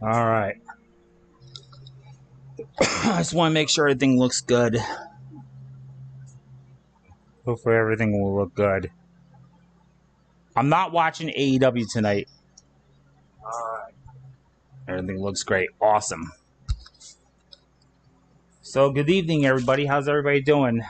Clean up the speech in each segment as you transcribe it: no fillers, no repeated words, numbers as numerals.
All right. I just want to make sure everything looks good. Hopefully everything will look good. I'm not watching AEW tonight. Alright. Everything looks great. Awesome. So, good evening, everybody. How's everybody doing?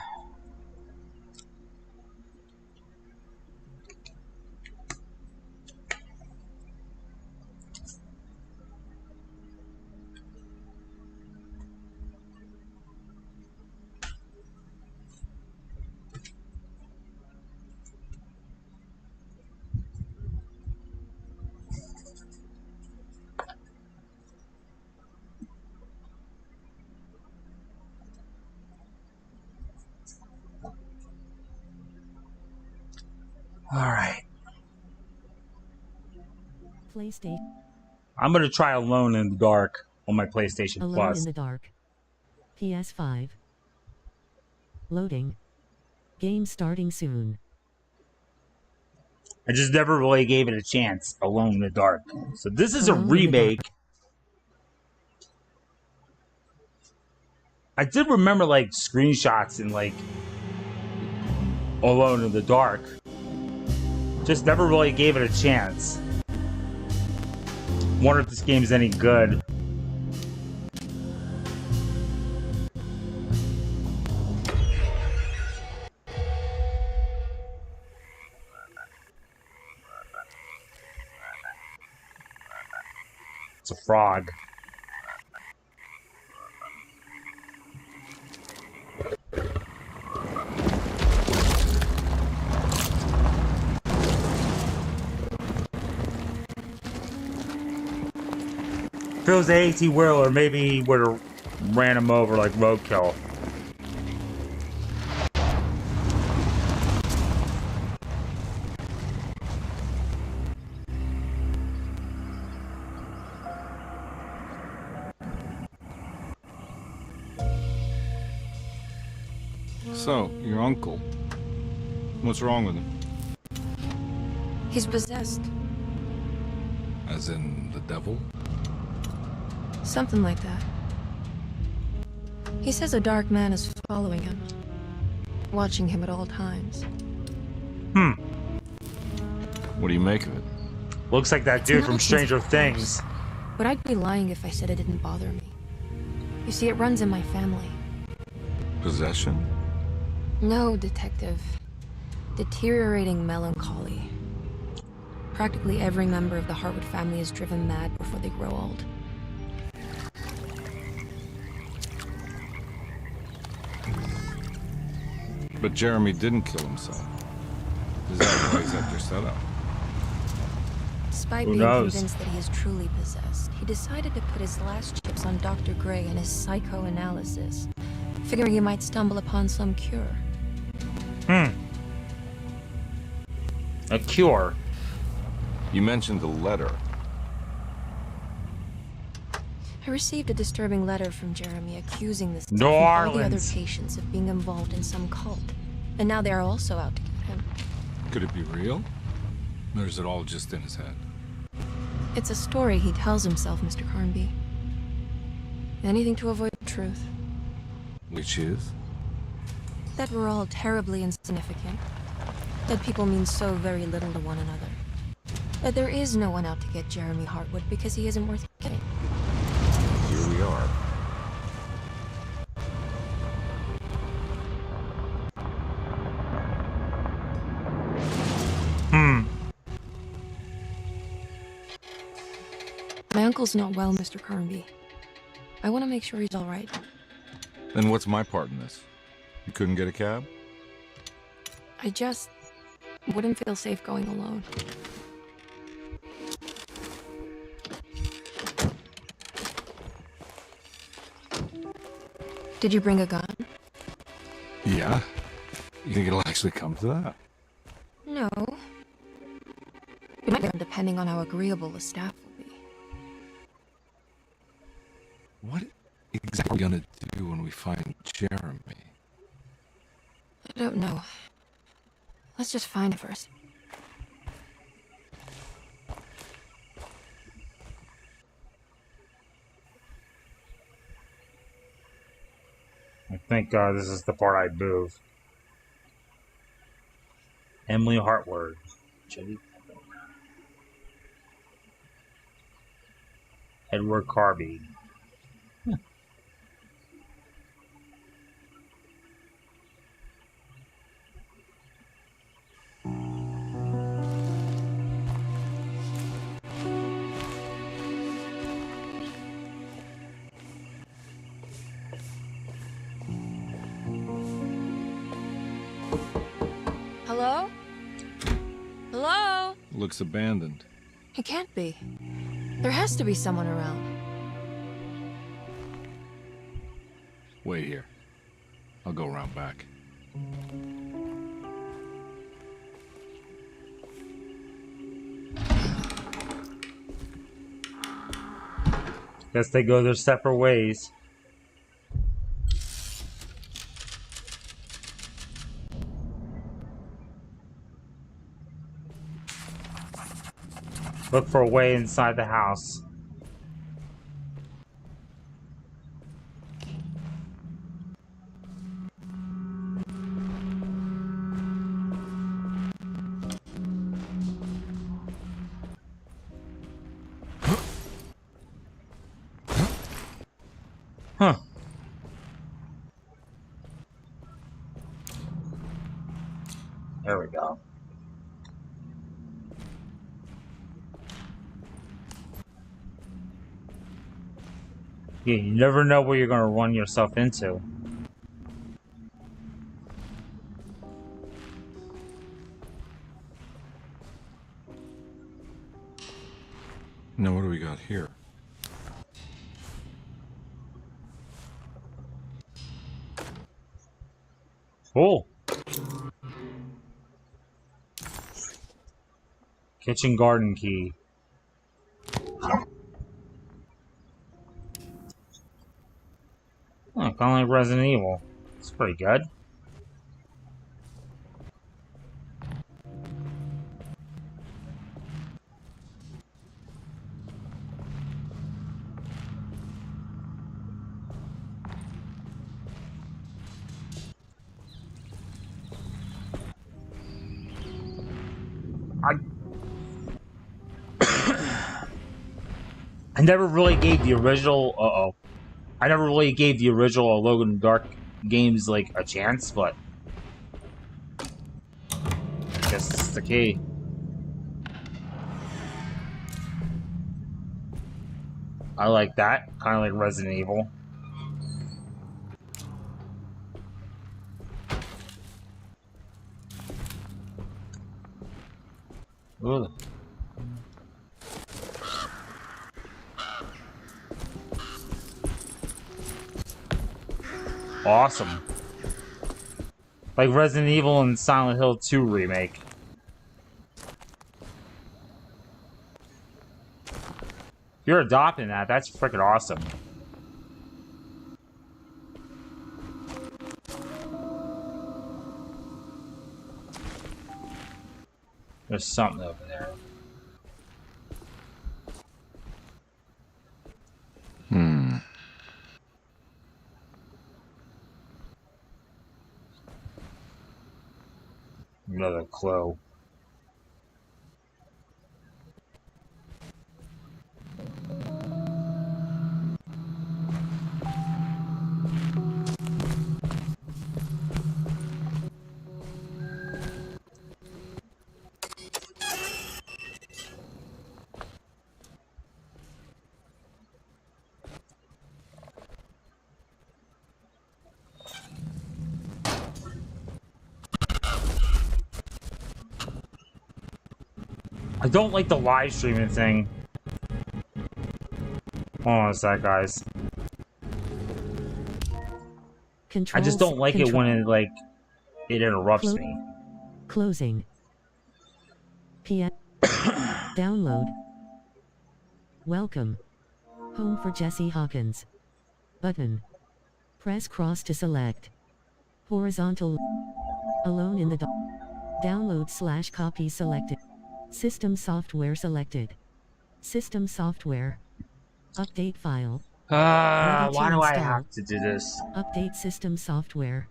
Alright. PlayStation. I'm going to try Alone in the Dark on my PlayStation Alone Plus. in the Dark. PS5. Loading. Game starting soon. I just never really gave it a chance. Alone in the Dark. So this is Alone a remake. I did remember like screenshots and like Alone in the Dark. Just never really gave it a chance. Wonder if this game is any good. It's a frog. If it was an 18 wheeler, maybe he would have ran him over like roadkill. So, your uncle. What's wrong with him? He's possessed. As in the devil? Something like that. He says a dark man is following him, watching him at all times. What do you make of it? Looks like that dude from Stranger Things. But I'd be lying if I said it didn't bother me. You see, it runs in my family. Possession? No, detective. Deteriorating melancholy. Practically every member of the Harwood family is driven mad before they grow old. But Jeremy didn't kill himself. Is that why he's at your setup? Despite Who being knows? convinced that he is truly possessed, he decided to put his last chips on Dr. Gray and his psychoanalysis, figuring he might stumble upon some cure. A cure. You mentioned the letter. I received a disturbing letter from Jeremy accusing this New and all the other Orleans. patients of being involved in some cult. And now they are also out to get him. Could it be real? Or is it all just in his head? It's a story he tells himself, Mr. Carnby. Anything to avoid the truth. Which is? That we're all terribly insignificant. That people mean so very little to one another. That there is no one out to get Jeremy Hartwood because he isn't worth getting. Here we are. My uncle's not well, Mr. Carnby. I want to make sure he's all right. Then what's my part in this? You couldn't get a cab? I just wouldn't feel safe going alone. Did you bring a gun? Yeah. You think it'll actually come to that? No. It might be depending on how agreeable the staff will be. What exactly are we gonna do when we find Jeremy? I don't know. Let's just find it first. Thank God this is the part I move. Emily Hartward. Jenny. Edward Carby. Hello? Hello? Looks abandoned. It can't be. There has to be someone around. Wait here. I'll go around back. Guess they go their separate ways. Look for a way inside the house. Huh. There we go. Yeah, you never know where you're going to run yourself into. Now what do we got here? Oh. Kitchen garden key. Oh, kind of like Resident Evil. It's pretty good. I never really gave the original. I never really gave the original Logan Dark games like a chance, but I guess it's the key. I like that, kind of like Resident Evil. Ooh. Awesome. Like Resident Evil and Silent Hill 2 remake. You're adopting that. That's freaking awesome. There's something over there. Another clue. I don't like the live streaming thing. Hold on a sec, guys. I just don't like it when it, like, it interrupts me. Closing. PS. Download. Welcome. Home for Jesse Hawkins. Button. Press cross to select. Horizontal. Alone in the download / copy selected. System software selected. System software. Update file. Why do I install. have to do this? Update system software.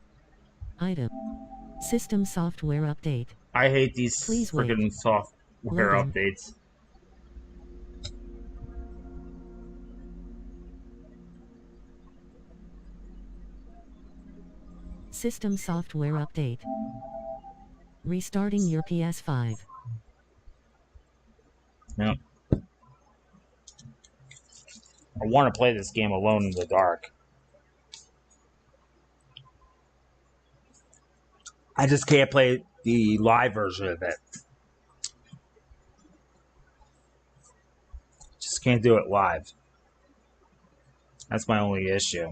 Item. System software update. I hate these Please wait. freaking software Loading. updates. System software update. Restarting your PS5. Yep. I want to play this game alone in the dark. I just can't play the live version of it. Just can't do it live. That's my only issue.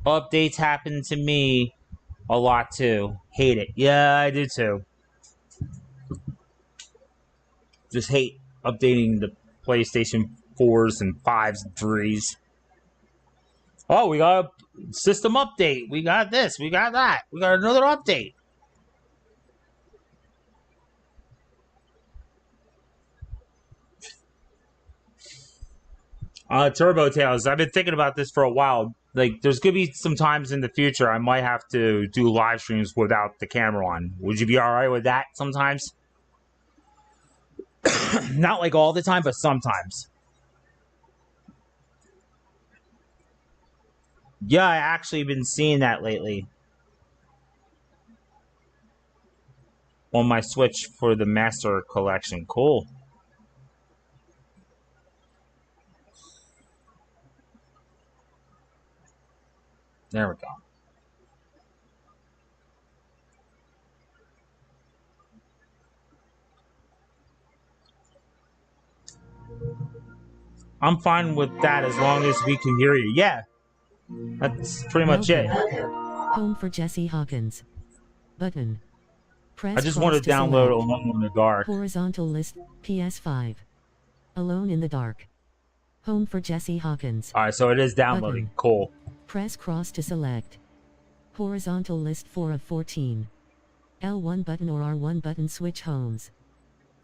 Updates happen to me a lot too. Hate it. Yeah, I do too. Just hate updating the PlayStation 4s and 5s and 3s. Oh, we got a system update. We got this. We got that. We got another update. Turbo Tales. I've been thinking about this for a while. Like, there's gonna be some times in the future I might have to do live streams without the camera on. Would you be alright with that sometimes? Not like all the time, but sometimes. Yeah, I actually been seeing that lately. On my Switch for the Master Collection. Cool. There we go. I'm fine with that as long as we can hear you. Yeah. That's pretty much it. Home for Jesse Hawkins. Button. Press I just cross want to download Alone in the Dark. Horizontal list. PS5. Alone in the Dark. Home for Jesse Hawkins. Alright, so it is downloading. Button. Cool. Press cross to select. Horizontal list 4 of 14. L1 button or R1 button switch homes.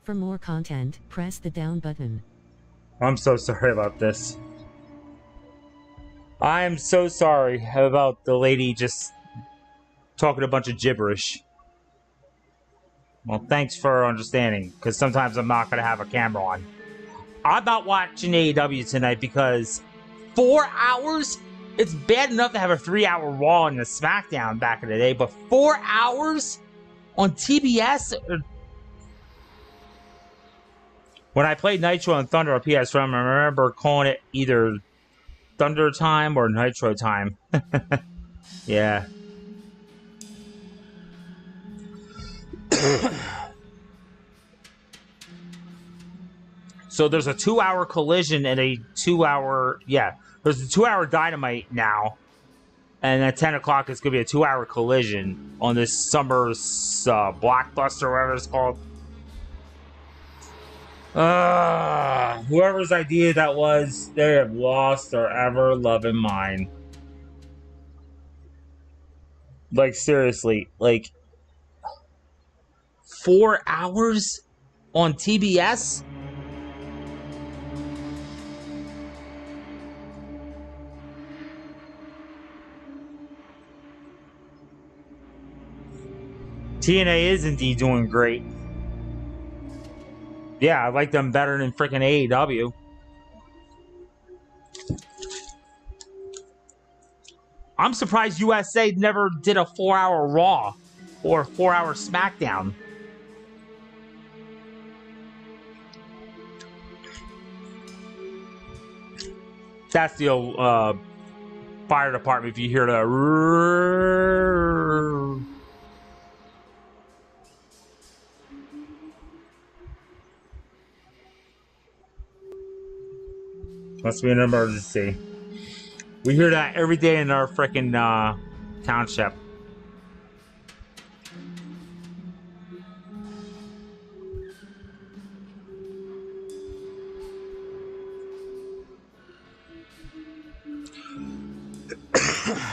For more content, press the down button. I'm so sorry about this. I am so sorry about the lady just talking a bunch of gibberish. Well, thanks for understanding, because sometimes I'm not going to have a camera on. I'm not watching AEW tonight because 4 hours? It's bad enough to have a 3-hour Raw and a SmackDown back in the day, but 4 hours on TBS? When I played Nitro and Thunder on PS5, I remember calling it either Thunder Time or Nitro Time. Yeah. So there's a 2-hour collision and a 2-hour... Yeah, there's a 2-hour Dynamite now. And at 10 o'clock, it's going to be a 2-hour collision on this summer's Blockbuster, whatever it's called. Whoever's idea that was, they have lost their ever-loving mind. Like, seriously, like... 4 hours on TBS? TNA is indeed doing great. Yeah, I like them better than freaking AEW. I'm surprised USA never did a 4-hour Raw or a 4-hour SmackDown. That's the old fire department if you hear the... Must be an emergency. We hear that every day in our frickin' township.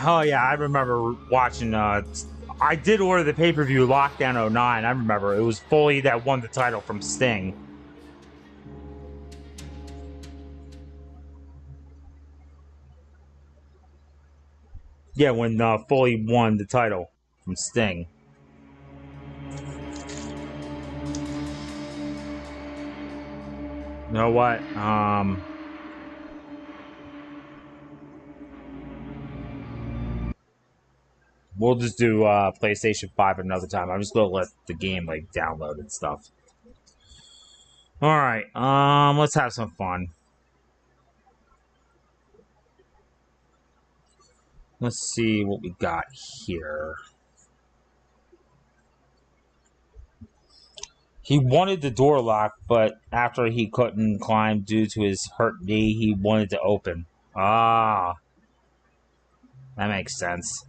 Oh yeah, I remember watching. I did order the pay-per-view Lockdown 09. I remember it was Foley that won the title from Sting. Yeah, when Foley won the title from Sting. You know what? We'll just do PlayStation 5 another time. I'm just gonna let the game like download and stuff. Alright, let's have some fun. Let's see what we got here. He wanted the door locked, but after he couldn't climb due to his hurt knee, he wanted to open. Ah, that makes sense.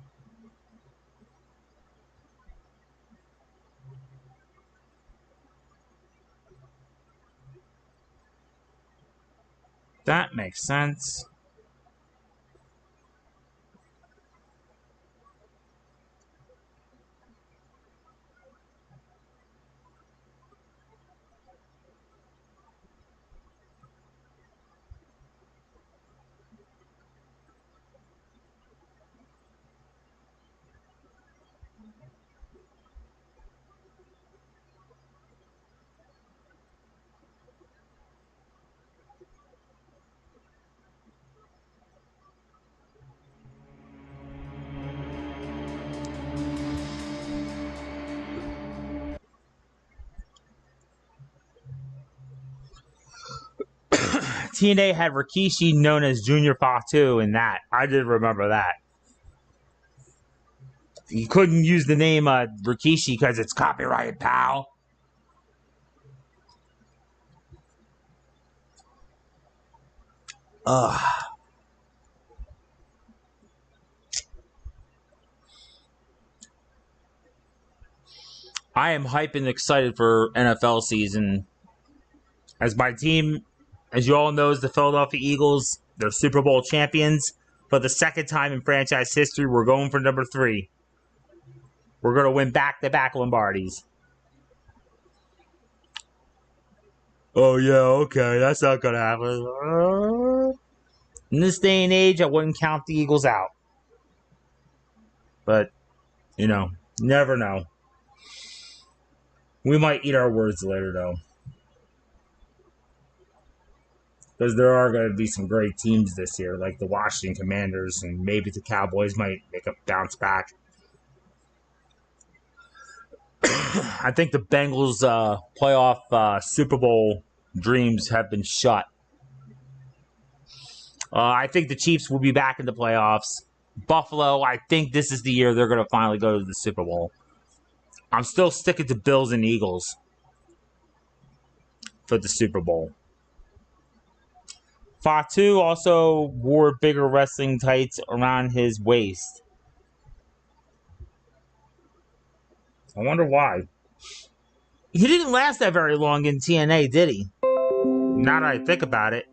That makes sense. TNA had Rikishi known as Junior Fatu in that. I did remember that. You couldn't use the name Rikishi because it's copyrighted, pal. Ugh. I am hyped and excited for NFL season. As my team, as you all know, is the Philadelphia Eagles. They're Super Bowl champions. For the second time in franchise history, we're going for number 3. We're going to win back-to-back Lombardis. Oh, yeah, okay. That's not going to happen. In this day and age, I wouldn't count the Eagles out. But, you know, never know. We might eat our words later, though. Because there are going to be some great teams this year, like the Washington Commanders, and maybe the Cowboys might make a bounce back. I think the Bengals' playoff Super Bowl dreams have been shut. I think the Chiefs will be back in the playoffs. Buffalo, I think this is the year they're going to finally go to the Super Bowl. I'm still sticking to Bills and Eagles for the Super Bowl. Fatu also wore bigger wrestling tights around his waist. I wonder why. He didn't last that very long in TNA, did he? Now that I think about it.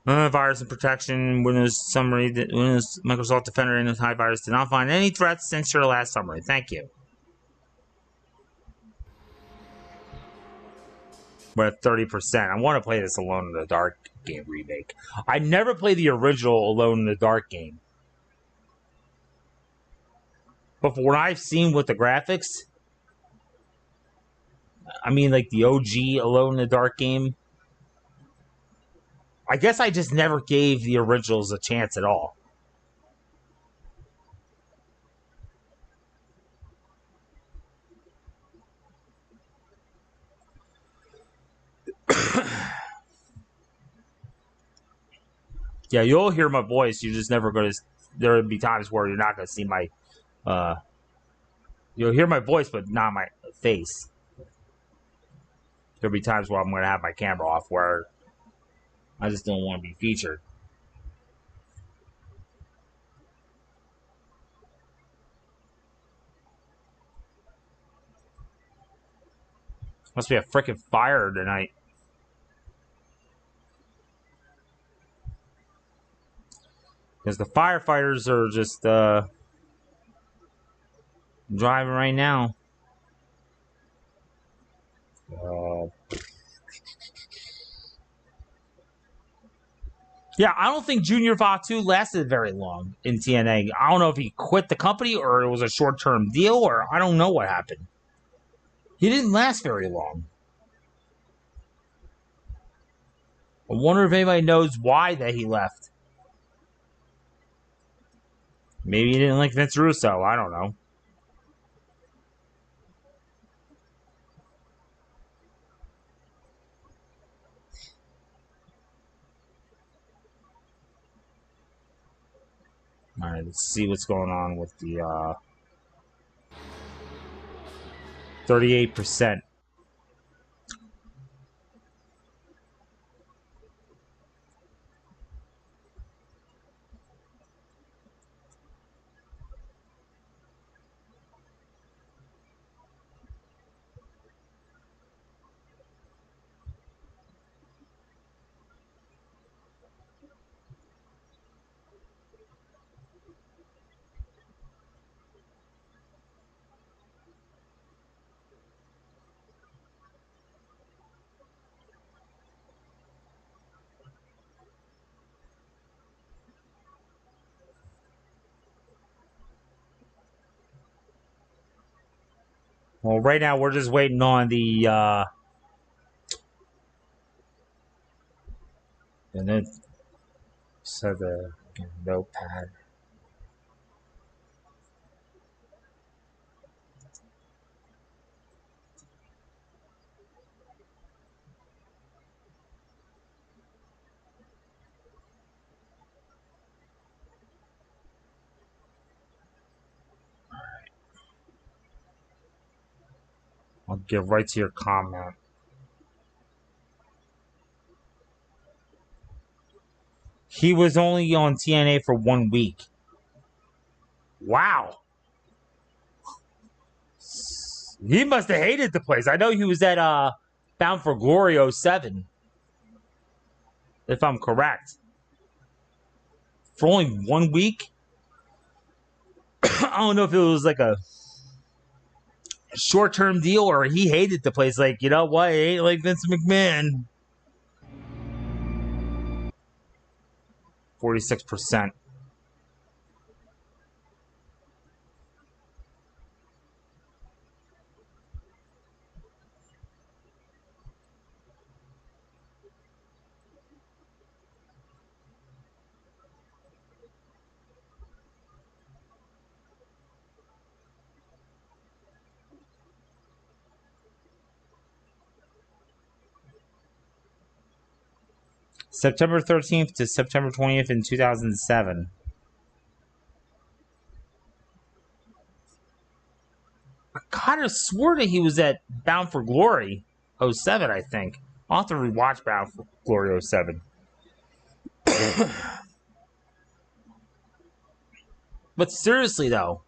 Virus and protection. Windows summary. Windows Microsoft Defender and high virus did not find any threats since your last summary. Thank you. We're at 30%. I want to play this Alone in the Dark game remake. I never played the original Alone in the Dark game. But for what I've seen with the graphics, I mean, like the OG Alone in the Dark game, I guess I just never gave the originals a chance at all. Yeah, you'll hear my voice. You're just never going to... There will be times where you're not going to see my... You'll hear my voice, but not my face. There'll be times where I'm going to have my camera off where I just don't want to be featured. Must be a freaking fire tonight. Because the firefighters are just driving right now. Yeah, I don't think Junior Fatu lasted very long in TNA. I don't know if he quit the company or it was a short-term deal, or I don't know what happened. He didn't last very long. I wonder if anybody knows why that he left. Maybe he didn't like Vince Russo. I don't know. All right, let's see what's going on with the 38%. Well, right now we're just waiting on the and then so the notepad. I'll get right to your comment. He was only on TNA for 1 week. Wow. He must have hated the place. I know he was at Bound for Glory '07, if I'm correct. For only 1 week? I don't know if it was like a short-term deal or he hated the place. Like, you know what? It ain't like Vince McMahon. 46%. September 13th to September 20th in 2007. I kind of swore that he was at Bound for Glory '07, I think. I'll have to rewatch Bound for Glory '07. But seriously, though,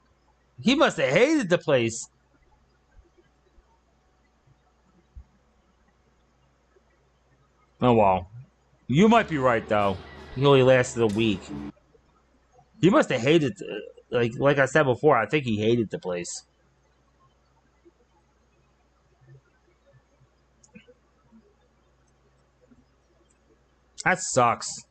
he must have hated the place. Oh, well. You might be right, though. He only lasted a week. He must have hated, like I said before, I think he hated the place. That sucks.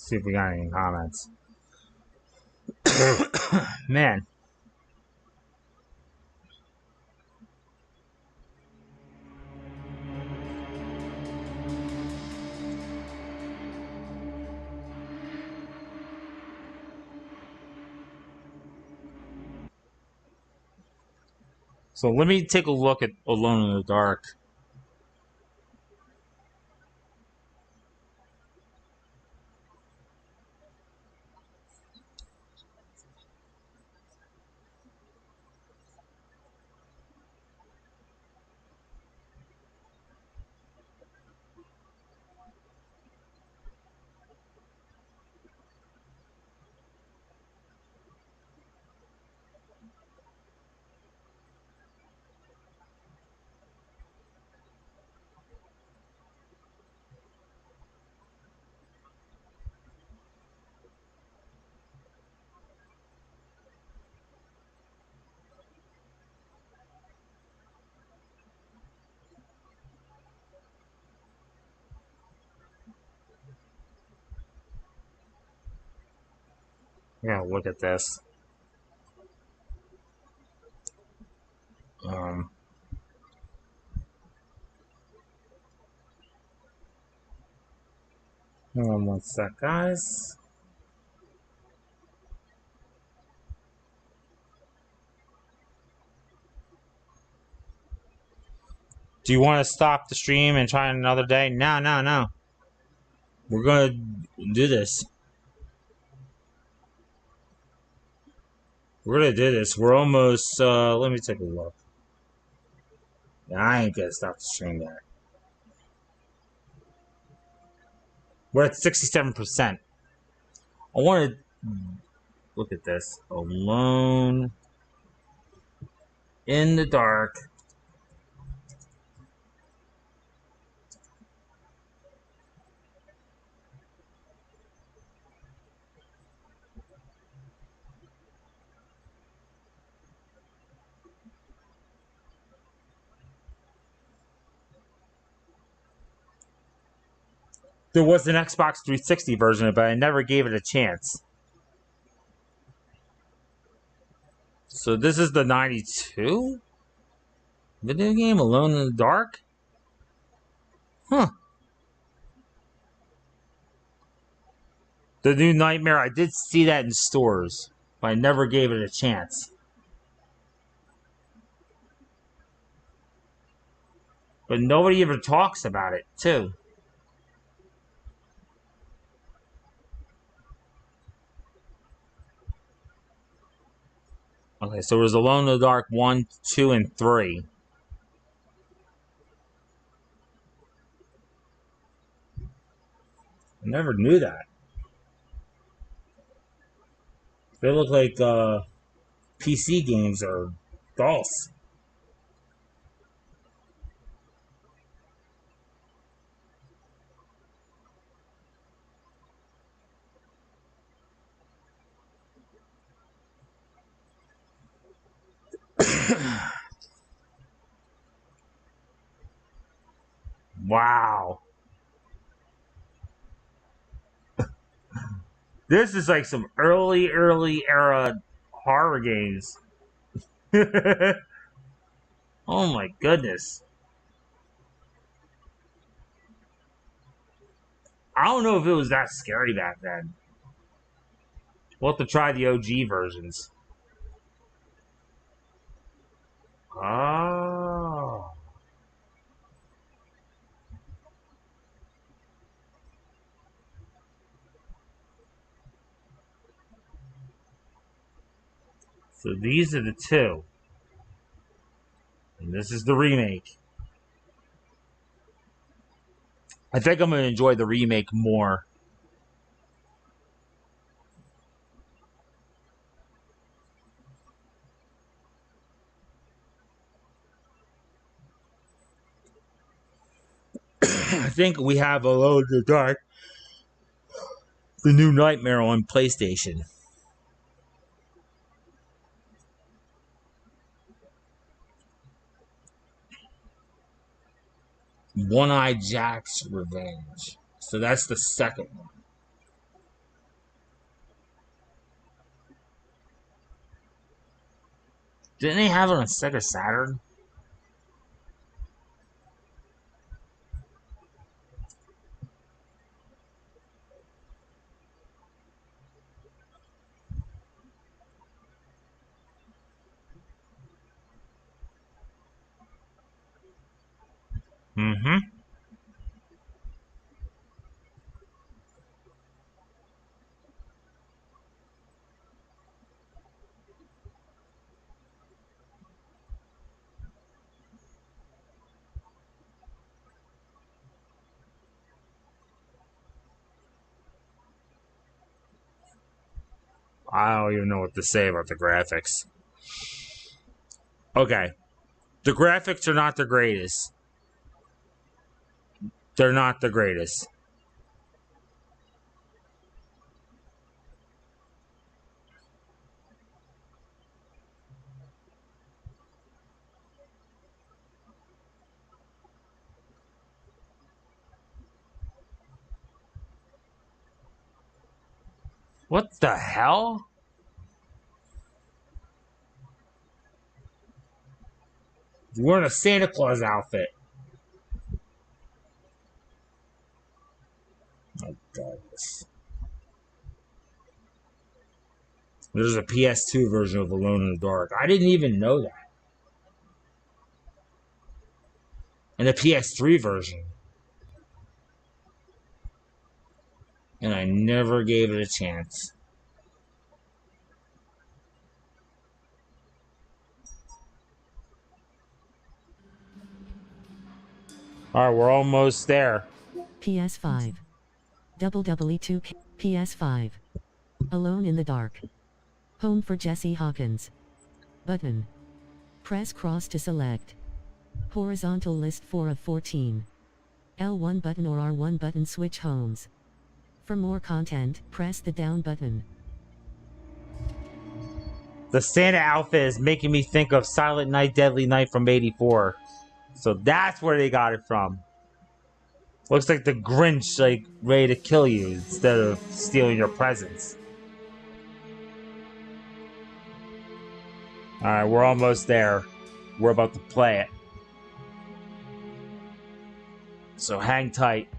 See if we got any comments. Man. So let me take a look at Alone in the Dark. Yeah, look at this. Um, Hold on one sec, guys. Do you want to stop the stream and try another day? No, no, no. We're gonna do this. We're gonna do this. We're almost. Let me take a look. Yeah, I ain't gonna stop the stream yet. We're at 67%. I want to look at this. Alone in the Dark. There was an Xbox 360 version, but I never gave it a chance. So this is the 92 video game, Alone in the Dark? Huh. The new Nightmare, I did see that in stores, but I never gave it a chance. But nobody ever talks about it, too. Okay, so there's Alone in the Dark 1, 2, and 3. I never knew that. They look like PC games or false. Wow. This is like some early era horror games. Oh my goodness. I don't know if it was that scary back then. We'll have to try the OG versions. Oh. So these are the two. And this is the remake. I think I'm going to enjoy the remake more. I think we have Alone in the Dark, the new Nightmare on PlayStation. One-Eye Jack's Revenge. So that's the second one. Didn't they have it on Sega Saturn? Mm-hmm. I don't even know what to say about the graphics. Okay. The graphics are not the greatest. They're not the greatest. What the hell? He's wearing a Santa Claus outfit. Oh, God. There's a PS2 version of Alone in the Dark. I didn't even know that. And a PS3 version. And I never gave it a chance. Alright, we're almost there. PS5. WWE 2K. PS5. Alone in the Dark. Home for Jesse Hawkins. Button. Press cross to select. Horizontal list 4 of 14. L1 button or R1 button switch homes. For more content, press the down button. The Santa outfit is making me think of Silent Night, Deadly Night from '84. So that's where they got it from. Looks like the Grinch, like, ready to kill you instead of stealing your presents. Alright, we're almost there. We're about to play it. So hang tight.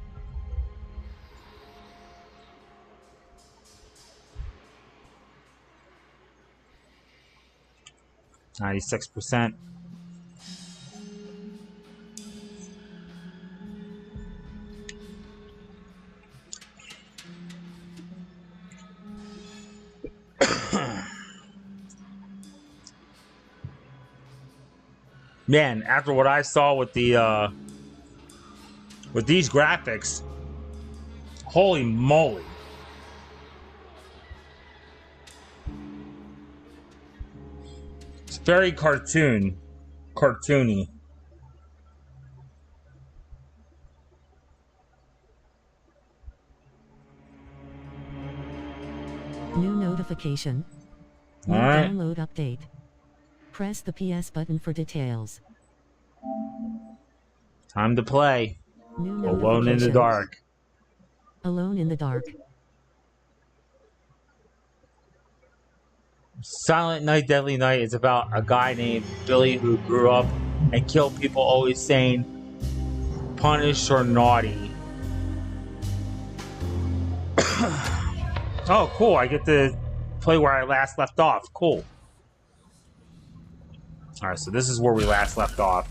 %. Man, after what I saw with the with these graphics, holy moly. It's very cartoony. New notification. New Alright. download update. Press the PS button for details. Time to play. New Alone in the notification. Dark. Alone in the Dark. Silent Night, Deadly Night is about a guy named Billy who grew up and killed people, always saying punished or naughty. Oh, cool. I get to play where I last left off. Cool. Alright, so this is where we last left off.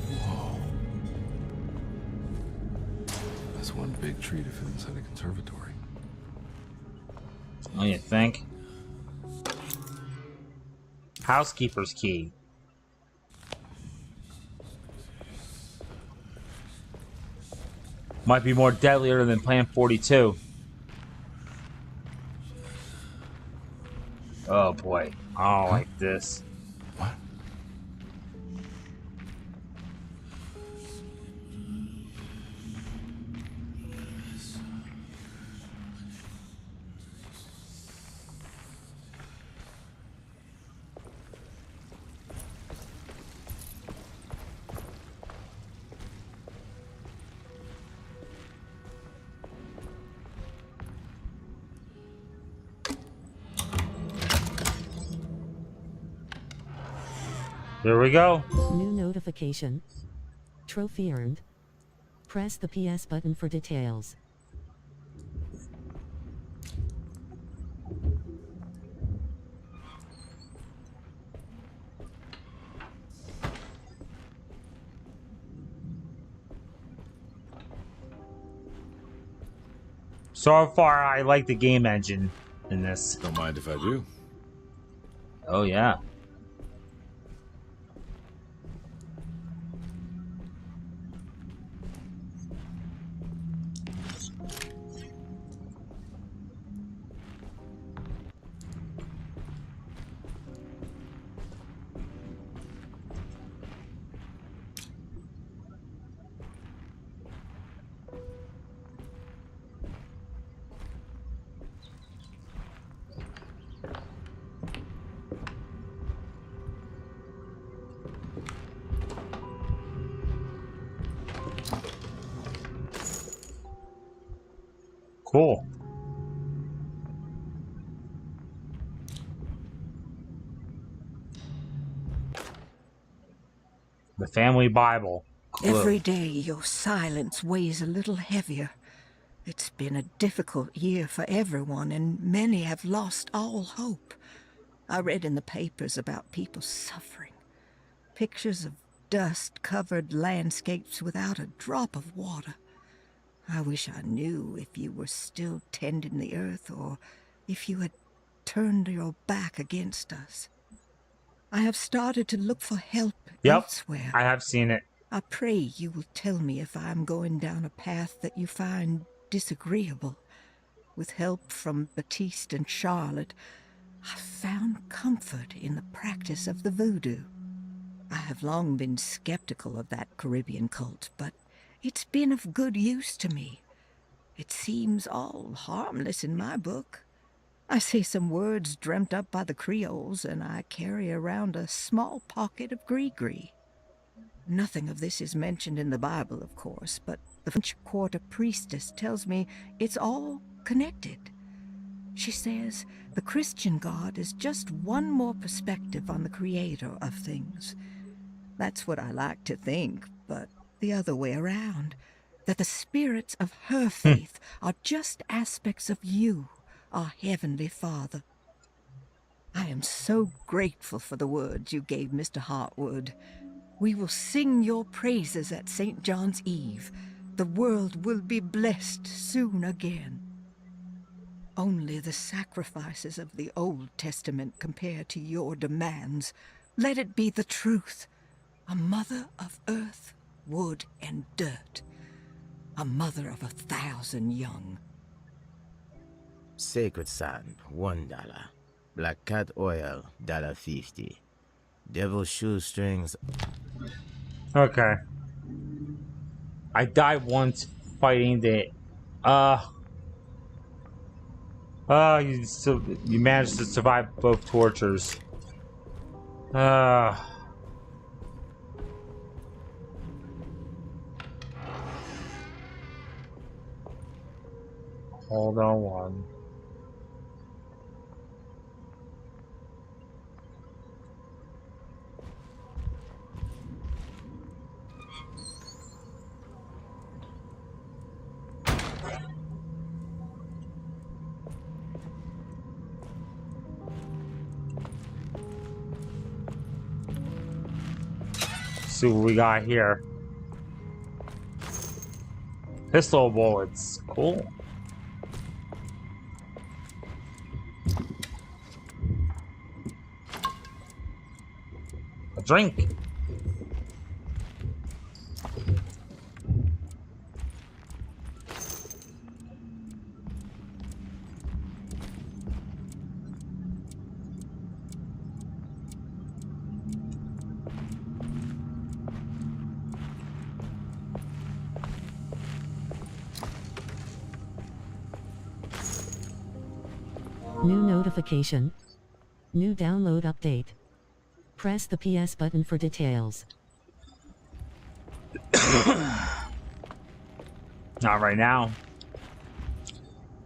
Whoa. That's one big tree to fit inside a conservatory. Oh, you think? Housekeeper's key. Might be more deadlier than Plan 42. Oh boy. I don't like this. What? Here we go. New notification. Trophy earned. Press the PS button for details. So far, I like the game engine in this. Don't mind if I do. Oh, yeah. Cool. The family Bible. Cool. Every day your silence weighs a little heavier. It's been a difficult year for everyone, and many have lost all hope. I read in the papers about people suffering. Pictures of dust-covered landscapes without a drop of water. I wish I knew if you were still tending the earth or if you had turned your back against us. I have started to look for help elsewhere. I have seen it. I pray you will tell me if I am going down a path that you find disagreeable. With help from Baptiste and Charlotte, I found comfort in the practice of the voodoo. I have long been skeptical of that Caribbean cult, but it's been of good use to me. It seems all harmless in my book. I say some words dreamt up by the Creoles, and I carry around a small pocket of gree-gree. Nothing of this is mentioned in the Bible, of course, but the French Quarter priestess tells me it's all connected. She says the Christian God is just one more perspective on the creator of things. That's what I like to think, but the other way around, that the spirits of her faith are just aspects of you, our Heavenly Father. I am so grateful for the words you gave Mr. Hartwood. We will sing your praises at St. John's Eve. The world will be blessed soon again. Only the sacrifices of the Old Testament compare to your demands. Let it be the truth. A mother of earth, wood, and dirt. A mother of 1,000 young. Sacred sand, $1. Black cat oil, $1.50. Devil shoestrings. Okay. I died once fighting the... you managed to survive both tortures. Hold on one. See what we got here. Pistol bullets. Cool. A drink. New notification. New download update. Press the PS button for details. Not right now.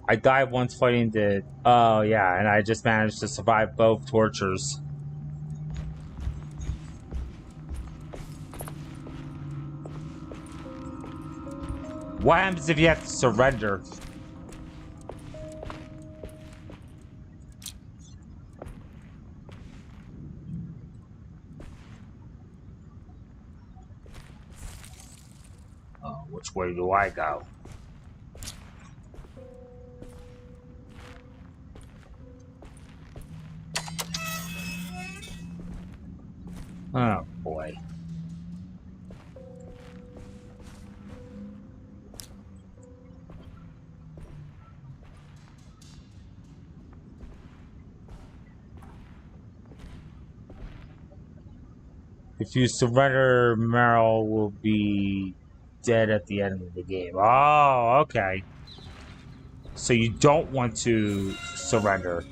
I died once fighting the... Oh, yeah, and I just managed to survive both tortures. What happens if you have to surrender? Oh, which way do I go? Oh boy. If you surrender, Meryl will be dead at the end of the game. Oh, okay. So you don't want to surrender.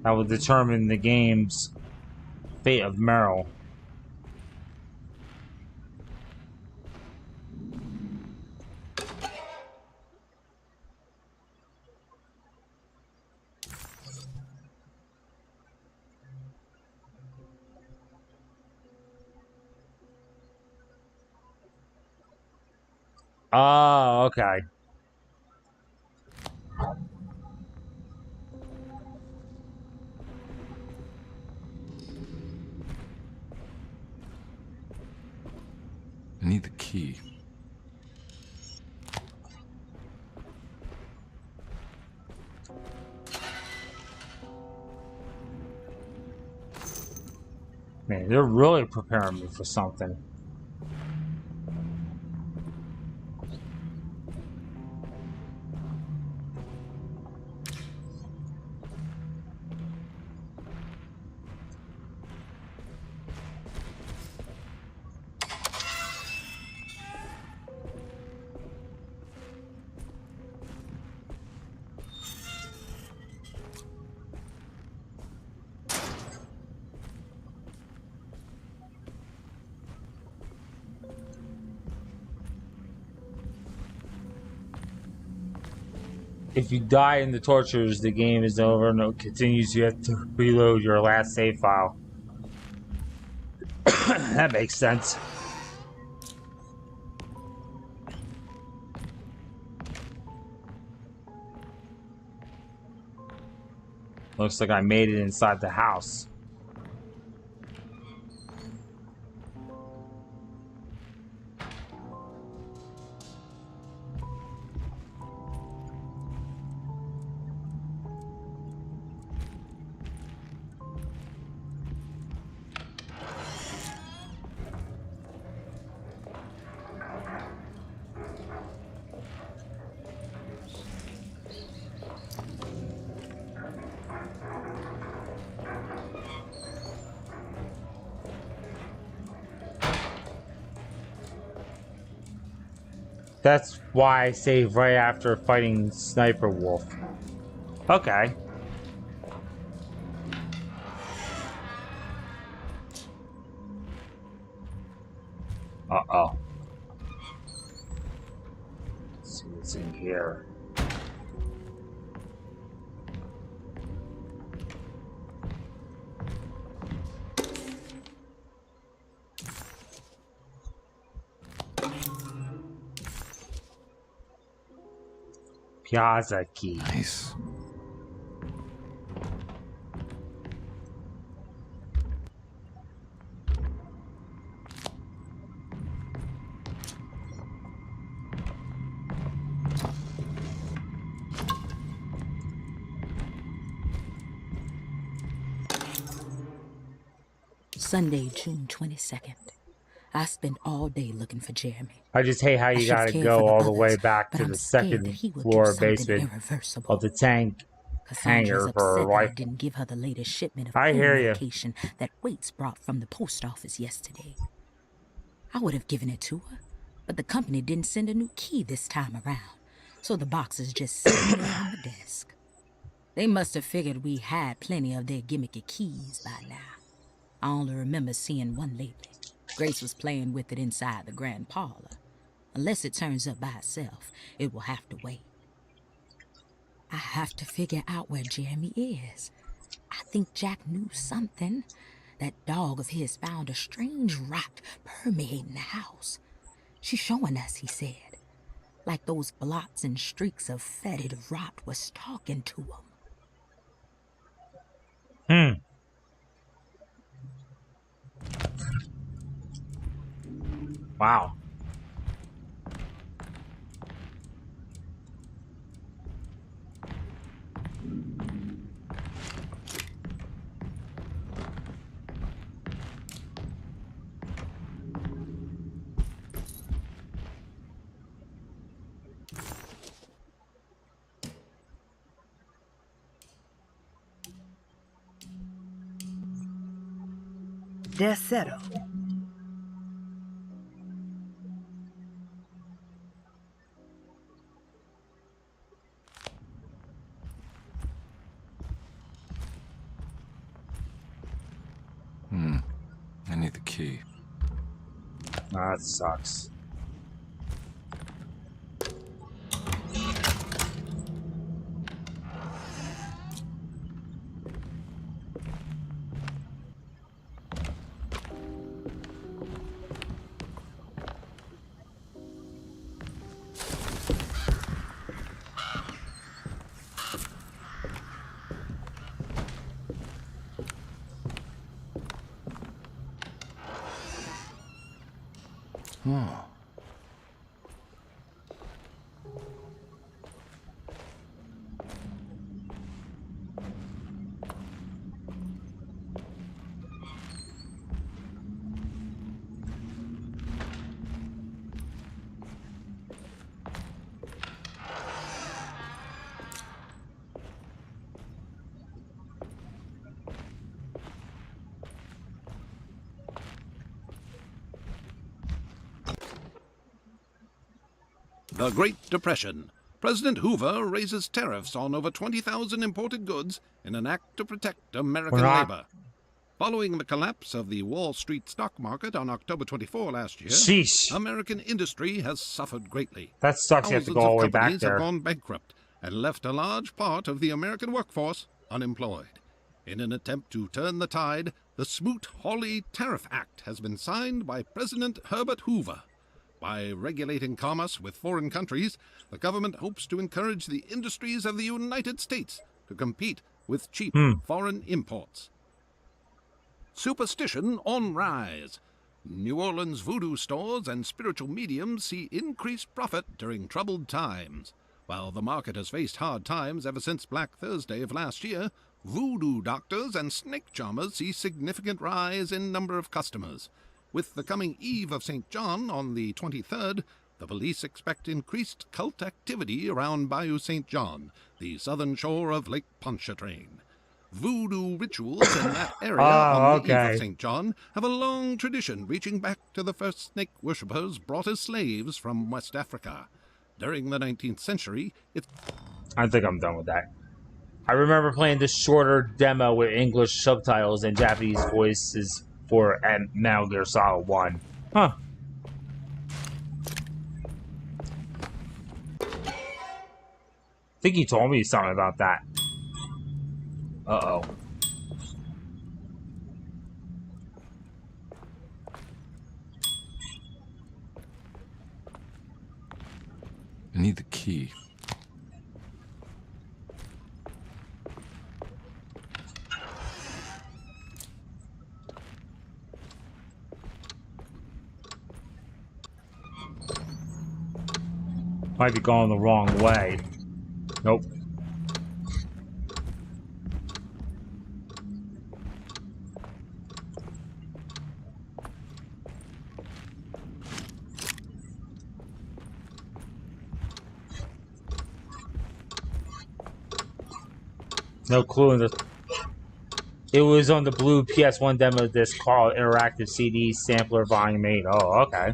That will determine the game's fate of Meryl. Oh, okay. I need the key. Man, they're really preparing me for something. If you die in the tortures, the game is over and it continues. You have to reload your last save file. That makes sense. Looks like I made it inside the house. That's why I saved right after fighting Sniper Wolf. Okay. Uh-oh. Let's see what's in here. Piazza key. Nice. Sunday, June 22nd. I spent all day looking for Jeremy. I just hate how you gotta go all the way back to the second floor basement of the tank hangar for her I rifle. didn't give her the latest shipment of I hear pain you. medication that Waits brought from the post office yesterday. I would have given it to her, but the company didn't send a new key this time around, so the box is just sitting there on the desk. They must have figured we had plenty of their gimmicky keys by now. I only remember seeing one lately. Grace was playing with it inside the grand parlor. Unless it turns up by itself, it will have to wait. I have to figure out where Jeremy is. I think Jack knew something. That dog of his found a strange rot permeating the house. She's showing us, he said. Like those blots and streaks of fetid rot was talking to him. Wow. They're settled. I need the key. That sucks. Oh. The Great Depression. President Hoover raises tariffs on over 20,000 imported goods in an act to protect American labor. Following the collapse of the Wall Street stock market on October 24 last year, Sheesh. American industry has suffered greatly. That sucks. You have to go all the way back Companies have there. gone bankrupt and left a large part of the American workforce unemployed. In an attempt to turn the tide, the Smoot-Hawley Tariff Act has been signed by President Herbert Hoover. By regulating commerce with foreign countries, the government hopes to encourage the industries of the United States to compete with cheap foreign imports. Superstition on rise. New Orleans voodoo stores and spiritual mediums see increased profit during troubled times. While the market has faced hard times ever since Black Thursday of last year, voodoo doctors and snake charmers see significant rise in number of customers. With the coming eve of St. John on the 23rd, the police expect increased cult activity around Bayou St. John, the southern shore of Lake Pontchartrain. Voodoo rituals in that area on the eve of St. John have a long tradition reaching back to the first snake worshippers brought as slaves from West Africa. During the 19th century, I think I'm done with that. I remember playing this shorter demo with English subtitles and Japanese voices for Metal Gear Solid 1. Huh. I think he told me something about that. Uh-oh. I need the key. Might be going the wrong way. Nope. No clue in the... It was on the blue PS1 demo disc called Interactive CD Sampler Volume 8. Oh, okay.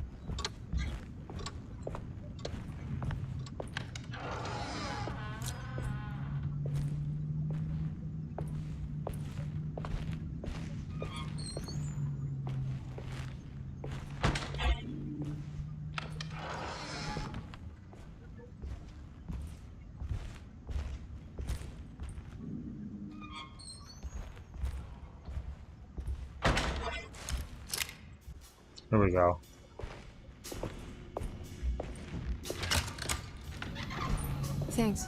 Here we go. Thanks.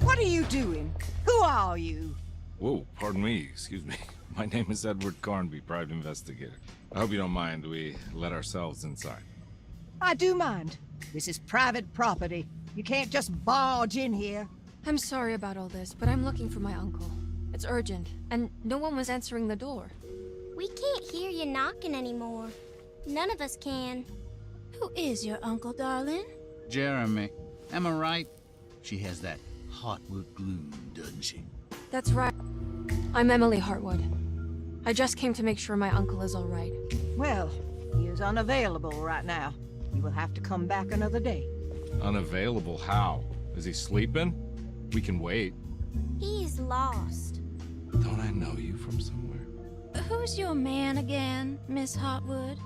What are you doing? Who are you? Whoa, pardon me, excuse me. My name is Edward Carnby, private investigator. I hope you don't mind we let ourselves inside. I do mind. This is private property. You can't just barge in here. I'm sorry about all this, but I'm looking for my uncle. It's urgent, and no one was answering the door. We can't hear you knocking anymore. None of us can. Who is your uncle, darling? Jeremy. Am I right? She has that Heartwood gloom, doesn't she? That's right. I'm Emily Hartwood. I just came to make sure my uncle is all right. Well, he is unavailable right now. You will have to come back another day. Unavailable how? Is he sleeping? We can wait. He's lost. Don't I know you from somewhere? Who's your man again, Miss Hotwood?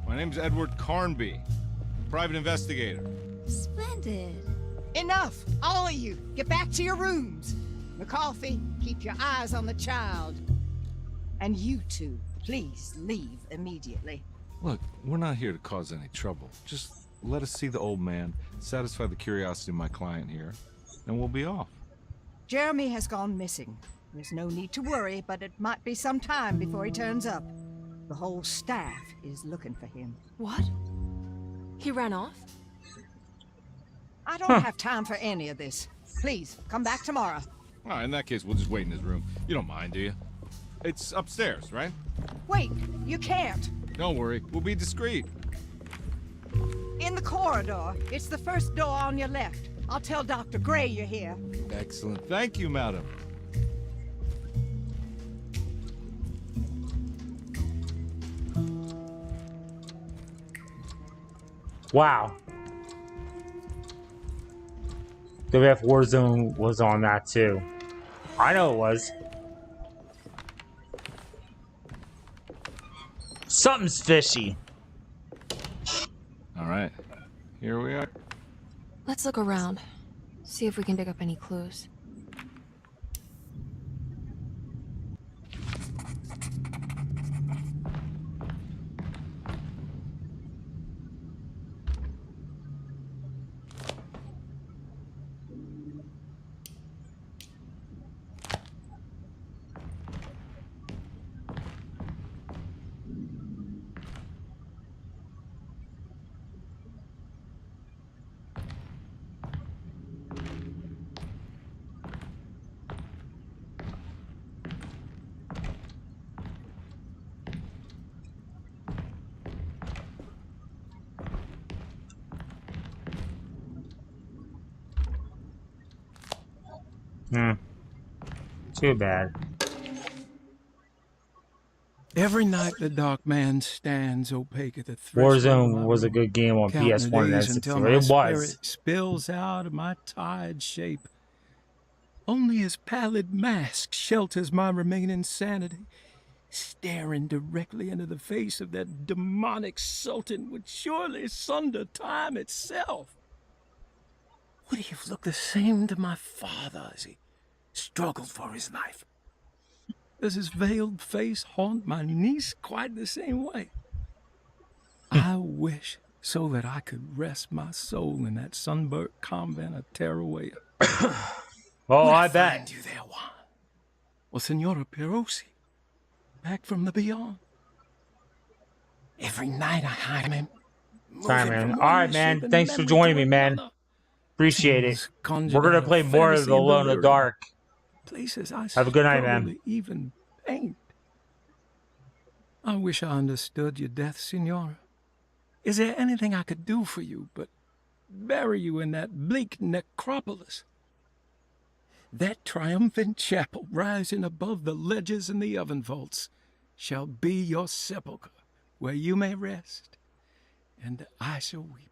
My name's Edward Carnby, private investigator. Splendid. Enough! All of you! Get back to your rooms! McCarthy, keep your eyes on the child. And you two, please leave immediately. Look, we're not here to cause any trouble. Just let us see the old man, satisfy the curiosity of my client here, and we'll be off. Jeremy has gone missing. There's no need to worry, but it might be some time before he turns up. The whole staff is looking for him. What? He ran off? I don't have time for any of this. Please, come back tomorrow. All right, in that case, we'll just wait in his room. You don't mind, do you? It's upstairs, right? Wait, you can't. Don't worry, we'll be discreet. In the corridor. It's the first door on your left. I'll tell Dr. Gray you're here. Excellent. Thank you, madam. Wow. WF Warzone was on that too. I know it was. Something's fishy. All right, here we are. Let's look around. See if we can dig up any clues. Too bad. Every night the dark man stands opaque at the threshold. Warzone was a good game on PS1 and N64. It was. Spills out of my tired shape. Only his pallid mask shelters my remaining sanity. Staring directly into the face of that demonic sultan would surely sunder time itself. Would he have looked the same to my father as he struggled for his life? Does his veiled face haunt my niece quite the same way? I wish so that I could rest my soul in that sunburnt convent of Teruel. Oh, I bet. Find you there, Juan. Well, Senora Perosi, back from the beyond. Every night I hide him. Sorry, man. All right, man. Thanks for joining me, man. Appreciate it. We're gonna play more of the Alone in the Dark. Places I Have a good night, struggle man. to even paint. I wish I understood your death, Senora. Is there anything I could do for you but bury you in that bleak necropolis? That triumphant chapel rising above the ledges and the oven vaults shall be your sepulchre, where you may rest, and I shall weep.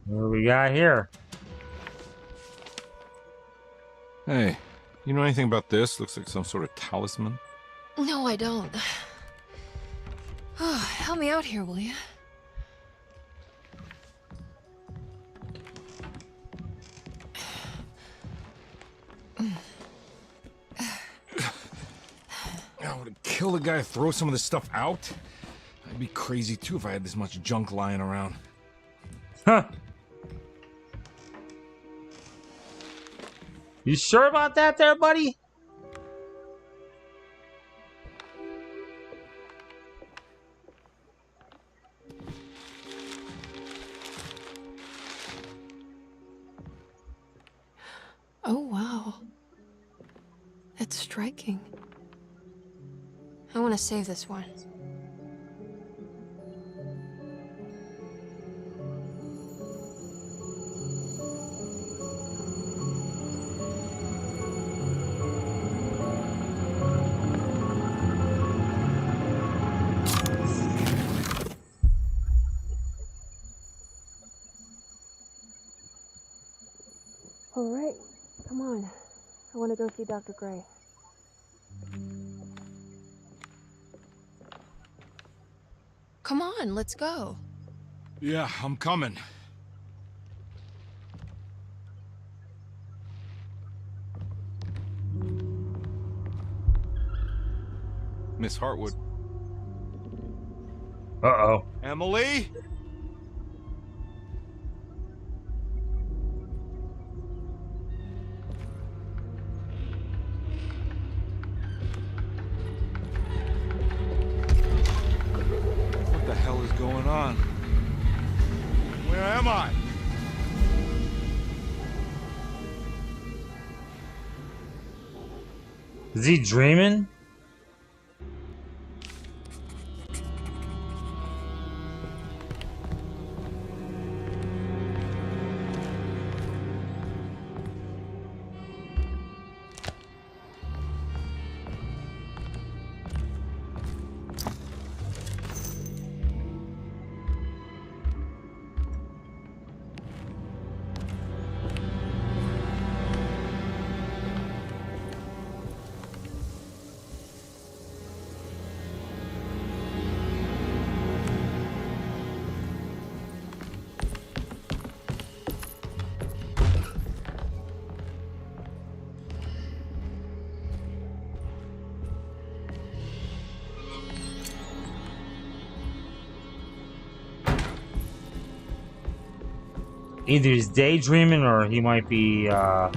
What do we got here? Hey, you know anything about this? Looks like some sort of talisman. No, I don't. Oh, help me out here, will you? I would kill the guy, throw some of this stuff out. I'd be crazy too if I had this much junk lying around. Huh. You sure about that there, buddy? Oh, wow. That's striking. I want to save this one. All right, come on. I want to go see Dr. Gray. Come on, let's go. Yeah, I'm coming. Miss Hartwood. Uh-oh. Emily? What the hell is going on? Where am I? Is he dreaming? Either he's daydreaming or he might be, Uh-oh.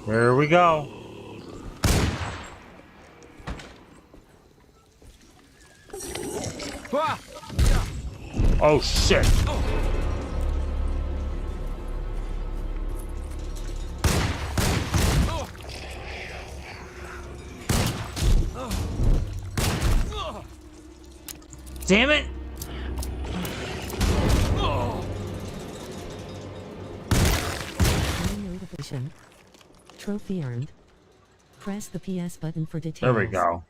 Here we go. Oh, shit. Damn it. Notification. Trophy earned. Press the PS button for details. There we go.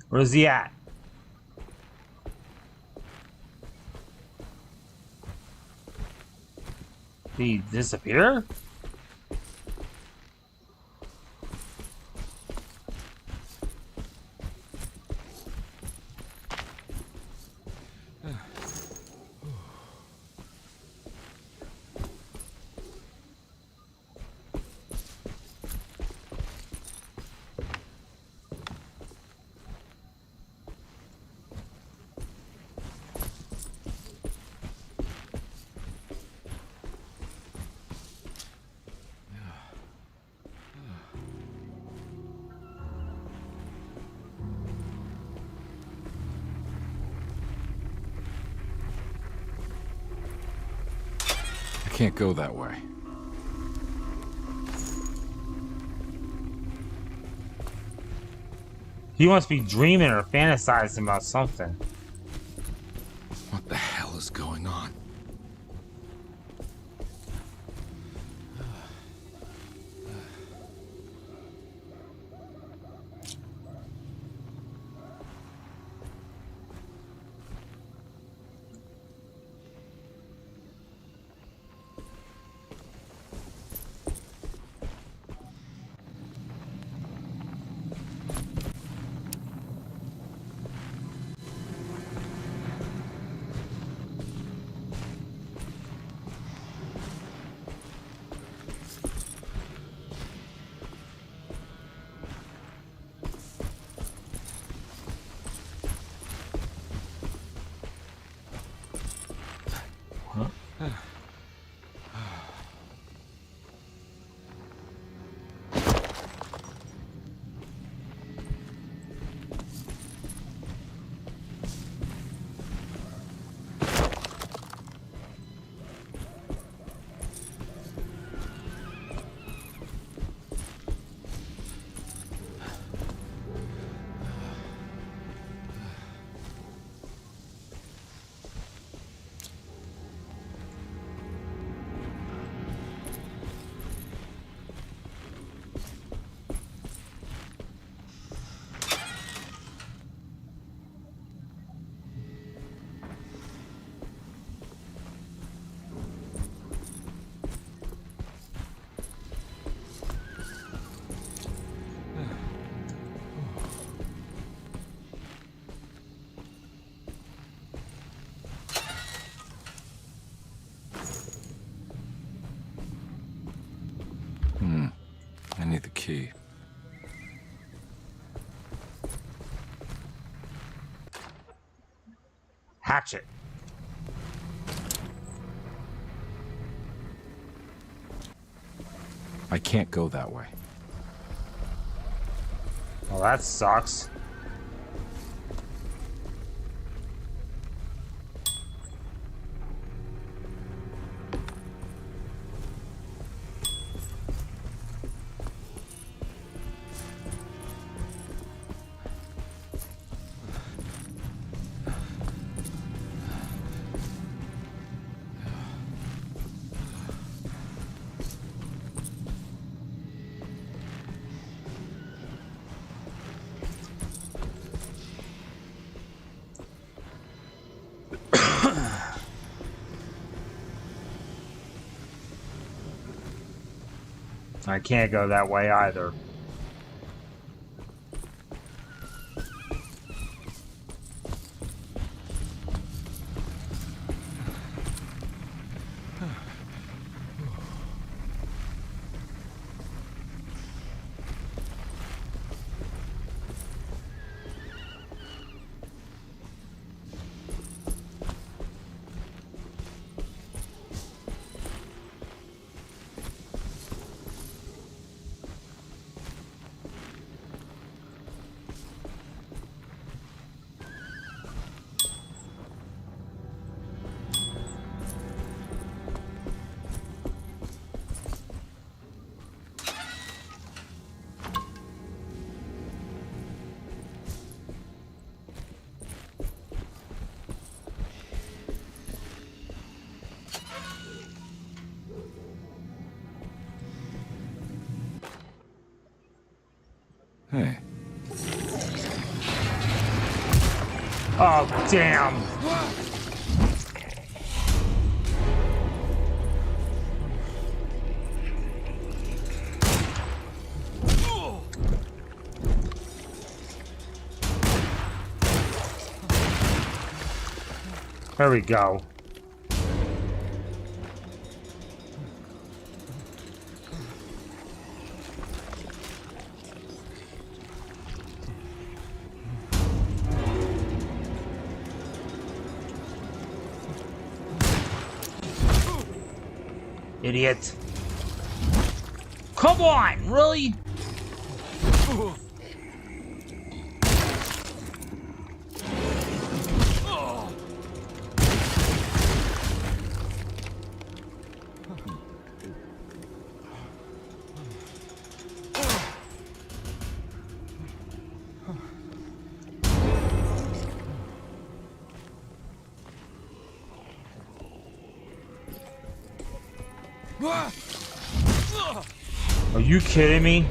Where's he at? Did he disappear? can't go that way. He must be dreaming or fantasizing about something. What the hell is going on? I need the key. Hatchet. I can't go that way. Well, that sucks. I can't go that way either. Hey. Oh, damn. There we go. Idiot. Come on, really? Are you kidding me?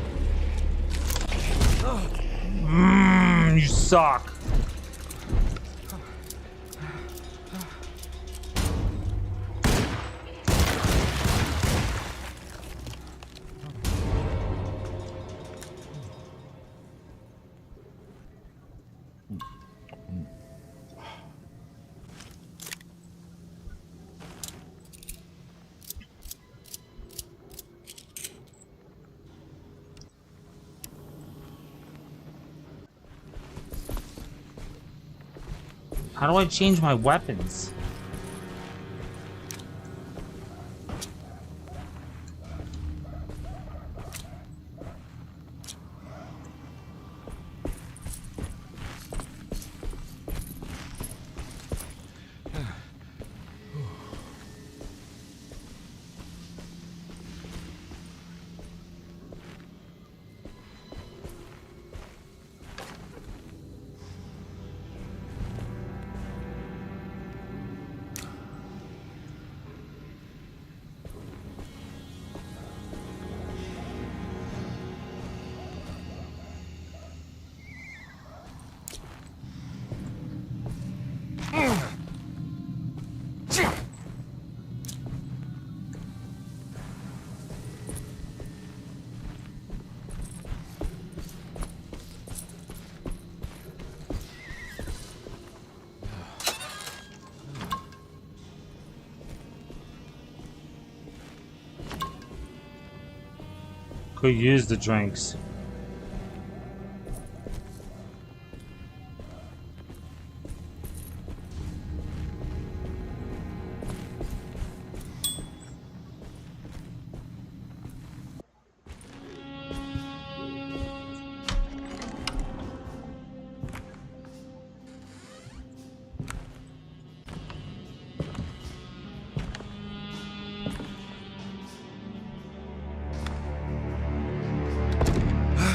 You suck. How do I change my weapons? Could use the drinks.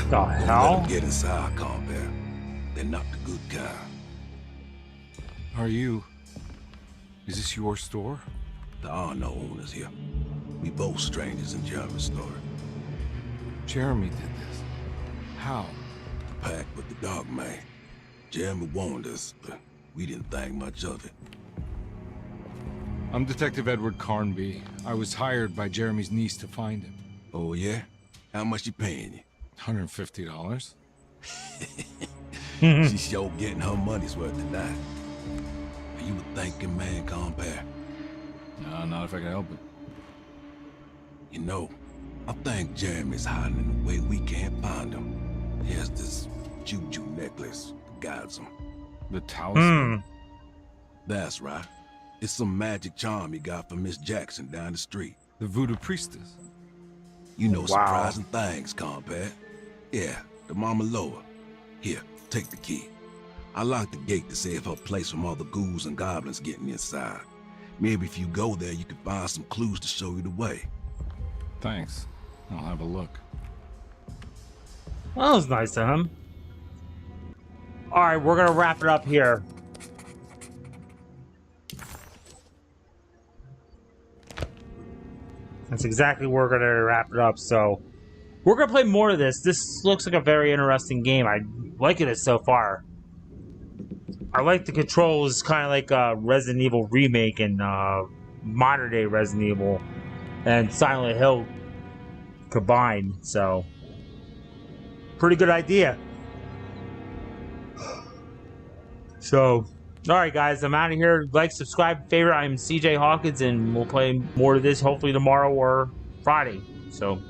The hell? Let them get inside, compare. They're not the good kind. Are you... Is this your store? There are no owners here. We both strangers in Jeremy's story. Jeremy did this. How? The pact with the dog man. Jeremy warned us, but we didn't think much of it. I'm Detective Edward Carnby. I was hired by Jeremy's niece to find him. Oh, yeah? How much you paying you? $150. She's sure getting her money's worth tonight. Are you a thinking man, compare? No, not if I can help it. You know, I think Jeremy's hiding in a way we can't find him. He has this juju necklace that guides him. The talisman? That's right. It's some magic charm he got from Miss Jackson down the street. The voodoo priestess? You know surprising things, compare. Yeah, the Mama Loa. Here, take the key. I locked the gate to save her place from all the ghouls and goblins getting inside. Maybe if you go there, you can find some clues to show you the way. Thanks. I'll have a look. Well, that was nice of him. Alright, we're gonna wrap it up here. That's exactly where we're gonna wrap it up, so... We're gonna play more of this. This looks like a very interesting game. I like it so far. I like the controls, kind of like a Resident Evil remake and modern day Resident Evil and Silent Hill combined, so pretty good idea. So, alright guys, I'm out of here. Like, subscribe, favorite. I'm CJ Hawkins, and we'll play more of this hopefully tomorrow or Friday. So